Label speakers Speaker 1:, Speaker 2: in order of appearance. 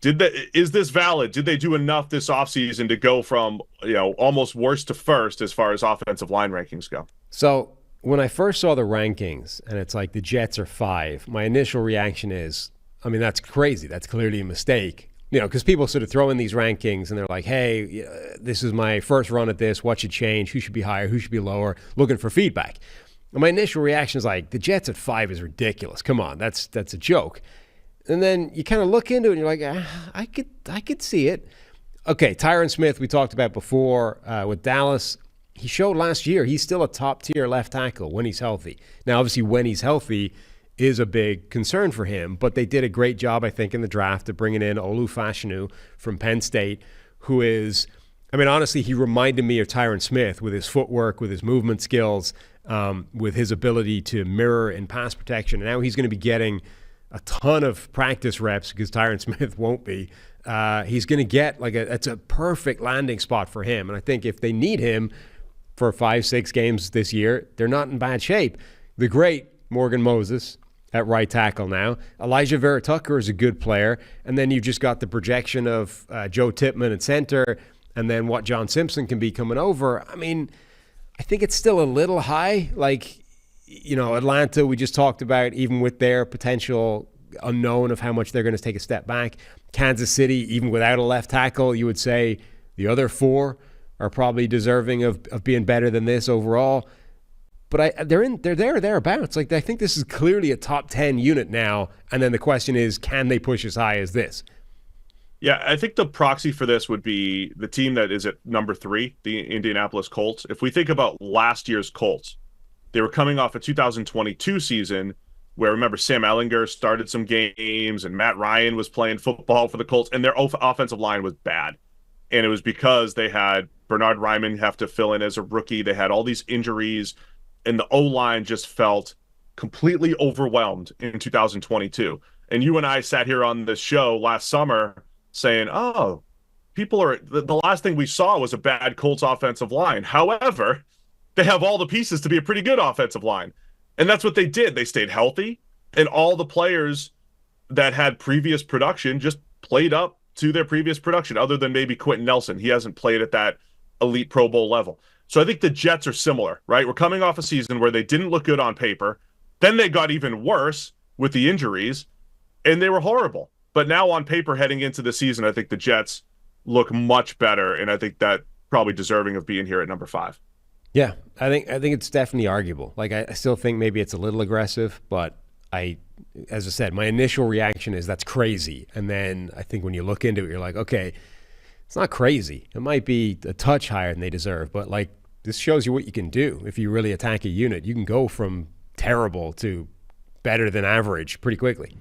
Speaker 1: Is this valid? Did they do enough this offseason to go from, almost worst to first as far as offensive line rankings go?
Speaker 2: So when I first saw the rankings and it's like the Jets are 5, my initial reaction is, I mean, that's crazy. That's clearly a mistake. Because people sort of throw in these rankings and they're like, hey, this is my first run at this. What should change? Who should be higher? Who should be lower? Looking for feedback. And my initial reaction is like, the Jets at 5 is ridiculous. Come on, that's a joke. And then you kind of look into it and you're like, I could see it. Okay, Tyron Smith, we talked about before with Dallas. He showed last year he's still a top-tier left tackle when he's healthy. Now, obviously, when he's healthy is a big concern for him, but they did a great job, I think, in the draft of bringing in Olu Fashanu from Penn State, who is, I mean, honestly, he reminded me of Tyron Smith with his footwork, with his movement skills, with his ability to mirror in pass protection. And now he's going to be getting a ton of practice reps because Tyron Smith won't be. He's going to get it's a perfect landing spot for him. And I think if they need him for 5-6 games this year, they're not in bad shape. The great Morgan Moses at right tackle now. Elijah Vera Tucker is a good player. And then you've just got the projection of Joe Tippmann at center and then what John Simpson can be coming over. I mean, I think it's still a little high. Atlanta, we just talked about, even with their potential unknown of how much they're going to take a step back. Kansas City, even without a left tackle, you would say the other 4 are probably deserving of being better than this overall. But they're thereabouts. I think this is clearly a top 10 unit now. And then the question is, can they push as high as this?
Speaker 1: Yeah, I think the proxy for this would be the team that is at number 3, the Indianapolis Colts. If we think about last year's Colts, they were coming off a 2022 season where, remember, Sam Ehlinger started some games and Matt Ryan was playing football for the Colts, and their offensive line was bad. And it was because they had Bernard Ryman have to fill in as a rookie. They had all these injuries, and the O-line just felt completely overwhelmed in 2022. And you and I sat here on this show last summer saying, the last thing we saw was a bad Colts offensive line. However, they have all the pieces to be a pretty good offensive line. And that's what they did. They stayed healthy, and all the players that had previous production just played up to their previous production, other than maybe Quentin Nelson. He hasn't played at that elite Pro Bowl level. So I think the Jets are similar, right? We're coming off a season where they didn't look good on paper. Then they got even worse with the injuries, and they were horrible. But now on paper heading into the season, I think the Jets look much better, and I think that probably deserving of being here at number 5.
Speaker 2: Yeah, I think it's definitely arguable. I still think maybe it's a little aggressive, but as I said, my initial reaction is that's crazy. And then I think when you look into it, you're like, okay, it's not crazy. It might be a touch higher than they deserve, but this shows you what you can do. If you really attack a unit, you can go from terrible to better than average pretty quickly.